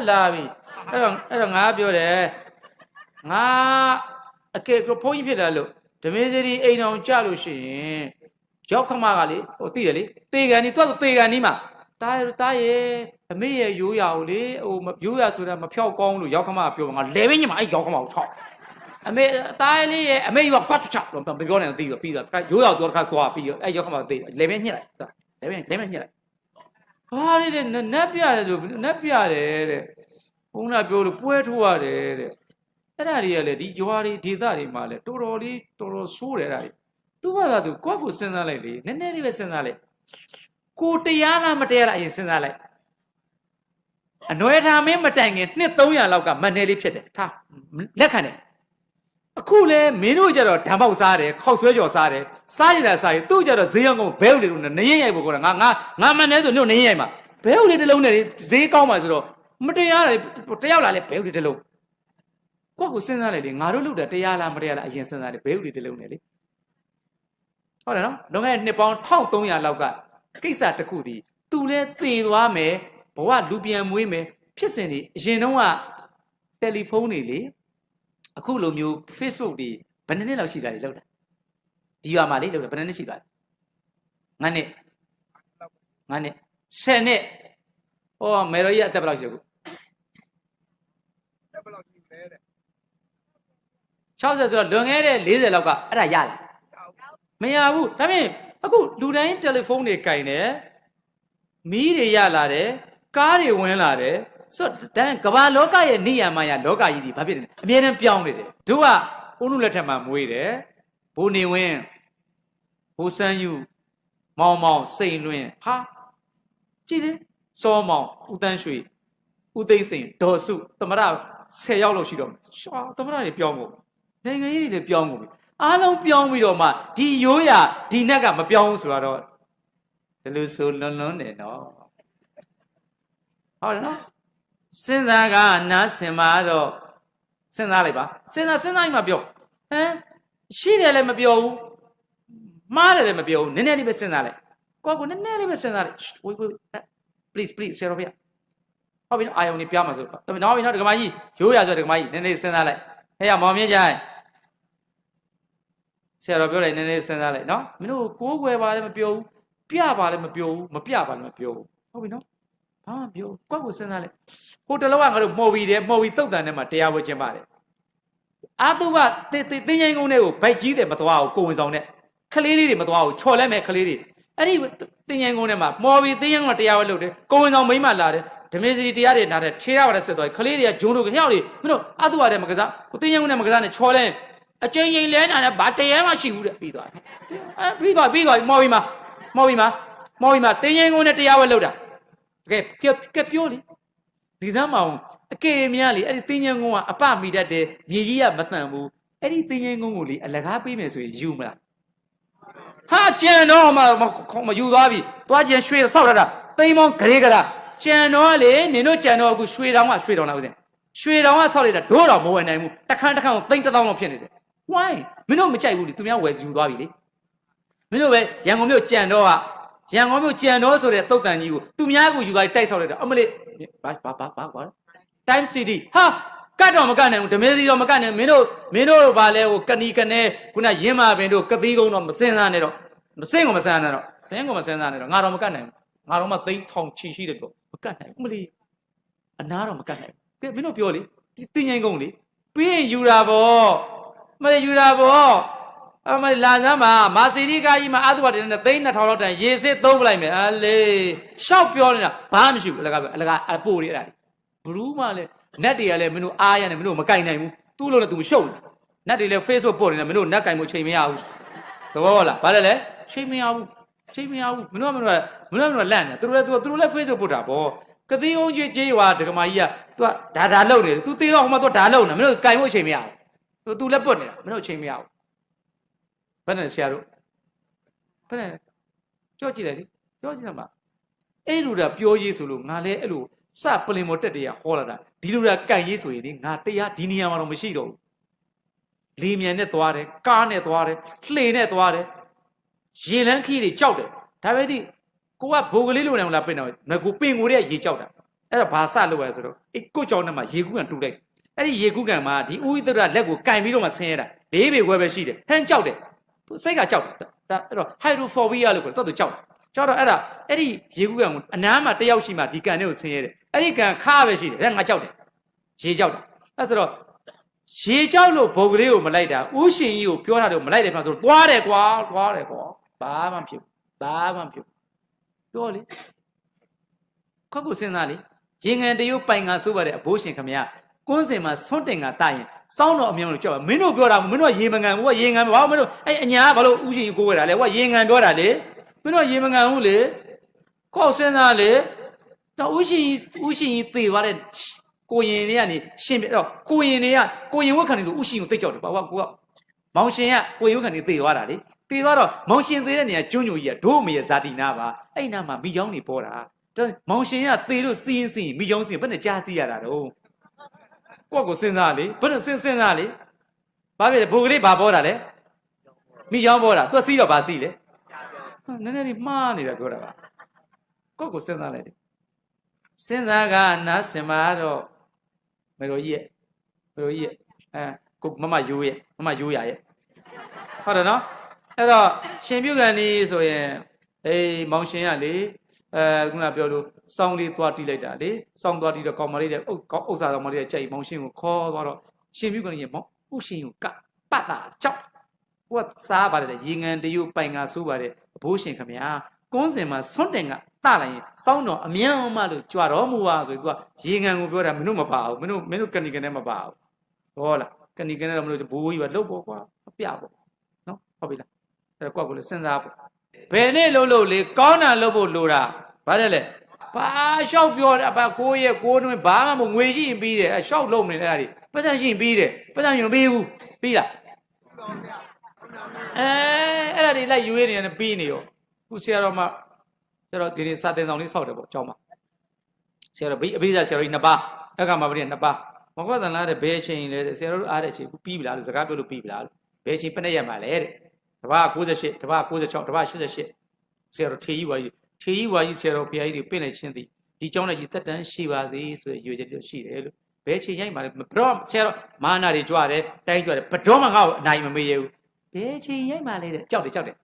လာပြီအဲ့တော့ငါပြောတယ်ငါအကဲဘုန်းကြီးဖြစ်လာလို့ဓမေစရီအိမ်အောင်ကြလို့ရှိရင်ရောက်ခမကလေဟိုသိတယ်လေတေကန်นี่သူကတေကန်นี่မှာတားရဲ့အမေရဲ့ရိုးရာကိုလေဟိုရိုးရာဆိုတာမဖြောက်ကောင်းလို့ရောက်ခမကပြောငါလဲဘင်းညမှာအဲ့ရောက်ခမကိုချောက်အမေတားလေးရဲ့အမေရောကွတ်ချောက်တော့မပြောနိုင်သိပြီးတော့ရိုးရာတော့တစ်ခါသွားပြီးအဲ့ရောက်ခမကသိလဲဘင်းညှစ်လိုက်လဲဘင်းညှစ်လိုက်ဘာလဲတဲ့နတ်ပြရတယ်ဆိုနတ်ပြရတယ်တဲ့ဘုန်းတော်ပြောလို့ပွဲထိုးရတယ်တဲ့အဲ့ဒါတွေကလေဒီကြွားတွေဒေသတွေမှာလေတော်တော်ဆိုးတယ်အဲ့ဒါတွေသူ့ဘာသာသူကိုယ့်ကိုစဉ်းစားလိုက်လေနည်းနည်းလေးပဲစဉ်းစားလိုက်ကိုတရားလားမတရားလားအရင်စဉ်းစားလိုက်အနွယ်ထားမင်းမတိုင်ခင်နှစ်300လောက်ကမနယ်လေးဖြစ်တယ်ထားလက်ခံတယ်အခုလေမင်းတို့ကြတော့ဓာတ်ပေါက်စားတယ်ခောက်ဆွဲကြော်စားတယ်စားရတာစားရင်သူ့ကြတော့ဈေးရောင်းကုန်ဘဲဥလေးတို့နေရိုက်ဖို့ကောငါမနယ်ဆိုညို့နေရိုက်မှာဘဲဥလေးတစ်လုံးနဲ့ဈေးကောင်းပါဆိုတော့မတရားတယ်တယောက်လာလေဘဲဥလေးတစ်လုံးကိုယ့်ကိုစဉ်းစားလိုက်လေငါတို့လုပ်တာတရားလားမတရားလားအရင်စဉ်းစားတယ်ဘဲဥလေးတစ်လုံးနဲ့လေဟုတ်တယ်နော်လွန်ခဲ့တဲ့နှစ်ပေါင်း1300လောက်ကကိစ္စတစ်ခုတည်းသူလဲသေသွားမယ်ဘဝလူပြန်မွေးမယ်ဖြစ်စဉ်တွေအရင်တုန်းကတယ်လီဖုန်းတွေလေအခုလိုမျိုး Facebook တွေဘယ်နှစ်လောက်ရှိတာလဲလောက်တာဒီရွာမှာလေလောက်တာဘယ်နှစ်ရှိသွားလဲ9နှစ်10နှစ်ဟောမေရိုကြီးအသက်ဘယ်လောက်ရှိလဲအခုဘယ်လောက်ရှိလဲတဲ့60ဆိုတော့လွန်ခဲ့တဲ့40လောက်ကအဲ့ဒါရလားမရဘူးဒါပြင်အခုလူတိုင်းတယ်လီဖုန်းတွေကင်တယ်မီးတွေရလာတယ်ကားတွေဝင်လာတယ်ဆိုတော့ကမ္ဘာလောကရဲ့နိယာမယလောကကြီးဒီဘာဖြစ်နေလဲအမြဲတမ်းပြောင်းနေတယ်တို့ကဦးနုလက်ထက်မှာမွေးတယ်ဘိုးနေဝင်းဘိုးစန်းယူမောင်စိန်လွင်ဟာကြည့်လေစောမောင်ဦးတန်းရွှေဦးသိန်းစိန်ဒေါ်စုသမရ10ယောက်လောက်ရှိတော့ရှာသမရတွေပြောင်းကုန်နိုင်ငံရေးတွေလည်းပြောင်းကုန်ပြီအားလုံးပြောင်းပြီးတော့မှဒီရိုးရာဒီနက်ကမပြောင်းဘူးဆိုတော့ဒီလိုဆိုလွန်းတယ်နော်ဟုတ်တယ်နော်စဉ်းစားကနားဆင်မှာတော့စဉ်းစားလိုက်ပါစဉ်းစားမှပြောဟမ်ရှိတယ်လည်းမပြောဘူးမှားတယ်လည်းမပြောဘူးနည်းနည်းလေးပဲစဉ်းစားလိုက်ကိုနည်းနည်းလေးပဲစဉ်းစားလိုက်ဝေး please ဆရာတော်ဗျဟုတ်ပြီအာယုံနေပြမှာဆိုတော့နောက်ပြီနော်ဒကမကြီးရိုးရာဆိုဒကမကြီးနည်းနည်းစဉ်းစားလိုက်ဟဲ့ရမောင်မြင့်ကြိုင်ဆရာတော်ပြောလိုက်နည်းနည်းစဉ်းစားလိုက်နော်မင်းတို့ကိုးကွယ်ပါလည်းမပြောဘူးပြပါလည်းမပြောဘူးမပြပါလည်းမပြောဘူးဟုတ်ပြီနော်ဘာမှပြောကိုစဉ်းစားလိုက်ဟိုတလောကငါတို့မှော်ပြီးတုတ်တန်ထဲမှာတရားဝဲကျင်းပါတယ်အာတုဘတင်းငိုင်းကုန်းတွေကိုဗိုက်ကြီးတယ်မသွားဘူးကိုဝင်ဆောင်တဲ့ခလေးလေးတွေမသွားဘူးချော်လဲမဲ့ခလေးတွေအဲ့ဒီတင်းငိုင်းကုန်းထဲမှာမှော်ပြီးတင်းငိုင်းကုန်းတရားဝဲလုပ်တယ်ကိုဝင်ဆောင်မိမလာတယ်ဓမေစရီတရားတွေနားတယ်ထေရပါတဲ့ဆက်သွားခလေးတွေကဂျုံတို့ဟျောက်လေးမင်းတို့အာတုဘတဲ့မကစားကိုတင်းငိုင်းကုန်းနဲ့မကစားနဲ့ချော်လဲအကျဉ်းလဲနာနဲ့ဘာတရားမှရှိဘူးတဲ့ပြီးသွားပြီးသွားမော်ပြီးမှာတင်းငိုင်းကုန်းနဲ့တရားဝဲလုပ်တာကဲပြောလေဒီစမ်းမအောင်အကေများလေအဲ့ဒီတင်းငယ်ကုန်းကအပမိတတ်တယ်မြေကြီးကမတန်ဘူးအဲ့ဒီတင်းငယ်ကုန်းကိုလေအလကားပေးမယ်ဆိုရင်ယူမလားဟာကျန်တော့မယူသွားပြီသွားကျန်ရွှေဆောက်ရတာသိမ်းမောင်းဂရေကရာကျန်တော့လေနင်တို့ကျန်တော့အခုရွှေတောင်လားဦးစင်ရွှေတောင်ကဆောက်လိုက်တာဒိုးတော်မဝယ်နိုင်ဘူးတစ်ခန်းသိန်း1000လောက်ဖြစ်နေတယ်ဝိုင်းမင်းတို့မကြိုက်ဘူးလေသူများဝယ်ယူသွားပြီလေမင်းတို့ပဲရန်ကုန်မြို့ကျန်တော့ဆိုတဲ့တုတ်တန်ကြီးကိုသူများကိုယူသွားတိုက်ဆောက်လိုက်တာအမလေးဘာtime city ဟာကတ်တော့မကနိုင်ဘူးဓမေစီတော့မကနိုင်မင်းတို့ဘာလဲဟိုကနီကနေခုနရင်းမာပင်တို့ကတိကုန်းတော့မစင်စားနဲ့တော့စင်ကိုမစင်စားနဲ့တော့ငါတော့မကနိုင်ဘူးငါတော့မှသိန်းထောင်ချီရှိတယ်ပေါ့မကနိုင်ဘူးအမလေးအနာတော့မကနိုင်ဘူးမင်းတို့ပြောလေတင်းငိုင်းကုန်းလေပြီးရင်ယူတာပေါ့မလေးယူတာပေါ့အမလာစမ်းပါမာစီရီကာကြီးမှာအာသုဘတင်နဲ့သိန်း2000လောက်တန်ရေစစ်သုံးပလိုက်မယ်အလေရှောက်ပြောနေတာဘာမှမရှိဘူးအလကားပို့ရတာဘရူးမှလည်းနက်တွေကလည်းမင်းတို့အားရတယ်မင်းတို့မကင်နိုင်ဘူးသူ့လိုနဲ့သူမရှုပ်ဘူးနက်တွေလည်း Facebook ပို့နေတယ်မင်းတို့နက်ကင်မှုချိန်မရဘူးသဘောလားဘာလဲချိန်မရဘူးမင်းတို့လန့်နေသူတို့လည်း Facebook ပို့တာပေါ့ကတိအောင်ကြီးရွာဒကမာကြီးကသူကဒါလုံနေတယ်သူသေးတော့ဟိုမှာသူဒါလုံနေမင်းတို့ကင်မှုချိန်မရဘူးသူလည်းပုတ်နေတာမင်းတို့ချိန်မရဘူးဘယ်နဲ့ဆရာတို့ဘယ်နဲ့ကြောက်ကြည့်လိုက်လေကြောက်ကြည့်တော့မှအဲ့လိုတာပြောရေးဆိုလို့ငါလည်းအဲ့လိုစပလင်မော်တက်တရားဟောလာတာဒီလိုတာကြိုက်ရေးဆိုရင်ငါတရားဒီနေရာမှာတော့မရှိတော့ဘူးလေမြန်နဲ့သွားတယ်ကားနဲ့သွားတယ်လှေနဲ့သွားတယ်ရေလန်းခီးတွေကြောက်တယ်ဒါပဲဒီကိုကဘိုးကလေးလိုနေအောင်လာပင်တော့ငါကိုပင်ကိုတဲ့ရေကြောက်တာ အဲ့တော့ဘာစလုပ်ရလဲဆိုတော့အေးကိုကြောင့်နဲ့မှရေကူးကန်တူလိုက်အဲ့ဒီရေကူးကန်မှာဒီဥိသရလက်ကိုကင်ပြီးတော့မှဆင်းရတာ၄ပေခွဲပဲရှိတယ်ဟန်းကြောက်တယ်သူစိတ်ကကြောက်တယ်ဒါအဲ့တော့ hydrophobia လို့ခေါ်တယ်သူကြောက်တယ်ကြောက်တော့အဲ့ဒီရေကူးကန်ကိုအနားမှာတယောက်ရှိမှဒီကန်တွေကိုဆင်းရတယ်အဲ့ဒီကန်ခါပဲရှိတယ်အဲ့ငါကြောက်တယ်ရေကြောက်တယ်အဲ့ဆိုတော့ရေကြောက်လို့ဘုံကလေးကိုမလိုက်တာဥရှင်ကြီးကိုပြောတာတော့မလိုက်တယ်မှဆိုတော့သွားတယ်ကွာဘာမှမဖြစ်ပြောလေခက်ကိုစဉ်းစားလေရေငံတရုတ်ပိုင်ငါဆိုပါတဲ့အဘိုးရှင်ခမရကွန်းစင်မှာဆွန့်တင်ငါတာရင်စောင်းတော်အမြောင်လို့ကြောက်ပါမင်းတို့ပြောတာမင်းတို့ရေမငံဘူးကရေငံဘာမင်းတို့အဲ့အညာကဘာလို့ဥရှင်ကြီးကိုဝဲတာလဲဟိုကရေငံပြောတာလေမင်းတို့ရေမငံဘူးလေကောက်စဉ်းစားလေတော့ဥရှင်ကြီးသေသွားတဲ့ကိုရင်တွေကနေရှင်ပြတော့ကိုရင်ဝက်ခံနေဆိုဥရှင်ကိုသိကြောက်တယ်ဘာကိုကမောင်ရှင်ကကိုရင်ဝက်ခံနေသေသွားတာလေသေသွားတော့မောင်ရှင်သေတဲ့နေရာကျွန်းညိုကြီးကဒို့မရဇာတိနာပါအဲ့နာမှာမိချောင်းနေပေါ်တာမောင်ရှင်ကသေလို့စီးရင်မိချောင်းစီးဘယ်နဲ့ကြားစီးရတာတော့ကိုစဉ်းစားလေဘယ်နဲ့စဉ်းစားလေဘာဖြစ်လဲဘိုးကလေးဘာပေါ်တာလဲမိချောင်းပေါ်တာသူစီးတော့ဘာစီးလဲနည်းနည်းလေးမှားနေတာပြောတာပါကိုစဉ်းစားလိုက်တယ်စဉ်းစားကနားစင်မာတော့မေရိုကြီးရဲ့ကိုမမယိုးရရဲ့ဟုတ်တယ်နော်အဲ့တော့ရှင်ပြုကန်ကြီးဆိုရင်မောင်ရှင်ကလေခုနပြောလို့စောင်းလေးသွားတီးလိုက်တာလေစောင်းသွားတီးတော့ကောင်မလေးတဲ့ဥစ္စာကောင်မလေးတဲ့ကြိုက်မောင်ရှင်ကိုခေါ်သွားတော့ရှင်ပြုကန်ကြီးမောင်ဥရှင်ကိုကပတ်တာကြောက်ဟိုကစားပါတယ်ရေငံတရုတ်ပိုင်ငါဆိုးပါတယ်အဘိုးရှင်ခမညာကွန်းစင်မှာဆွန့်တင်ကတလိုက်ရင်စောင်းတော်အမြန်မလို့ကြွတော်မူပါဆိုပြီးသူကရေငံကိုပြောတာမင်းတို့မပါဘူးမင်းတို့ကနေကနေမပါဘူးဟောလားကနေကနေတော့မလို့ဘိုးကြီးကလှုပ်ပေါ့ကွာအပြပေါ့နော်ဟုတ်ပြီလားအဲ့တော့ကိုလည်းစဉ်းစားပေါ့ဘယ်နဲ့လှုပ်လေကောင်းတာလှုပ်ဖို့လိုတာဗါတယ်လေဘာလျှောက်ပြောတာဘာကိုရဲ့ကိုတွင်ဘာမှမငွေရှိရင်ပြီးတယ်အလျှောက်လုံးနေတယ်အဲ့ဒါဒီပတ်စံရှိရင်ပြီးတယ်ပတ်စံယူပြီးဘူးပြီးလားအဲ့ဒါဒီလိုက်ရွေးနေတယ်ပြီးနေရောခုဆရာတော်မှဆရာတော်ဒီနေ့စာသင်ဆောင်လေးစောက်တယ်ပေါ့အကြောင်းပါဆရာတော်အဘိဓါဆရာတော်ကြီးနှစ်ပါးအခါမှာပြည့်နှစ်ပါးမကွက်တန်လားတဲ့ဘယ်အချိန်လဲတဲ့ဆရာတော်အားတဲ့အချိန်ပြီးပြီလားလို့စကားပြောလို့ပြီးပြီလားလို့ဘယ်အချိန်ပြည့်ရက်မှာလဲတဲ့တပါး98တပါး96တပါး88ဆရာတော်ထေကြီးဝါကြီးဆရာတော်ဘုရားကြီးတွေပြင်လိုက်ချင်းသည်ဒီเจ้าနဲ့ကြီးတက်တန်းရှိပါစေဆိုရရွေချက်လို့ရှိတယ်လို့ဘယ်အချိန်ရိုက်မှာလဲဘတော့ဆရာတော်မာနာတွေကြွတယ်တိုင်းကြွတယ်ဘတော်မှငါ့ကိုအနိုင်မမေးရဘူးဘယ်အချိန်ရိုက်မှာလဲတဲ့ကြောက်တယ်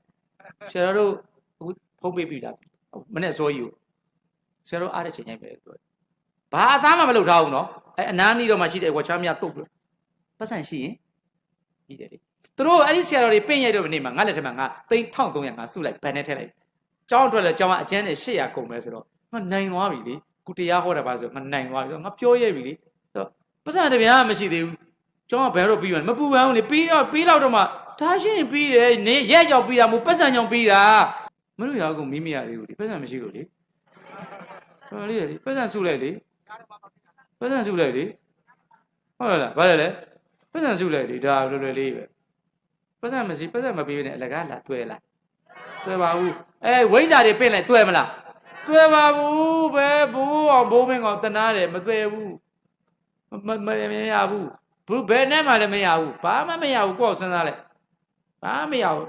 ဆရာတော်တို့ဖုံးပေးပြီလားမနဲ့စောကြီးကိုဆရာတော်အားတဲ့ချိန်ရိုက်ပဲပြောတယ်ဘာအသားမှမလုပ်ထားဘူးနော်အနားနီးတော့မှရှိတဲ့ဝါချားမြတုတ်လို့ပတ်စံရှိရင်ပြီးတယ်လေသူတို့အဲ့ဒီဆရာတော်တွေပင့်ရိုက်တော့မနေမှာငါလက်ထက်မှာငါ3300ငါစုလိုက်ဘန်နဲ့ထည့်လိုက်ကျောင်းအတွက်လည်းကျောင်းကအကျန်းနဲ့800ကုန်ပဲဆိုတော့ငါနိုင်သွားပြီလေကုတရားဟောတာပါဆိုငါနိုင်သွားပြီဆိုငါပြောရဲပြီလေပတ်စံတပြားမရှိသေးဘူးကျောင်းကဘယ်တော့ပြီးမှမပူပန်းဘူးလေပြီးတော့မှဒါရှင်းပြီးတယ်နေရက်ကြောက်ပြီးတာမို့ပတ်စံကြောင့်ပြီးတာမလို့ရအောင်မိမရသေးဘူးလေပတ်စံမရှိလို့လေဟောလေပတ်စံစုလိုက်လေပတ်စံစုလိုက်လေဟုတ်လားဗါလဲပတ်စံစုလိုက်လေဒါလွယ်လွယ်လေးပဲပတ်စံမရှိပတ်စံမပေးနဲ့အလကားလာတွေ့လားတွေ့ပါဘူးဝိဇ္ဇာတွေပင့်လိုက်တွေ့မလားတွေ့ပါဘူးပဲဘိုးအောင်ဘိုးမင်းကောင်တနာတယ်မတွေ့ဘူးမရဘူးဘယ်နဲ့မှလည်းမရဘူးဘာမှမရဘူးကိုယ့်ကိုစဉ်းစားလိုက်ဘာမှမရဘူး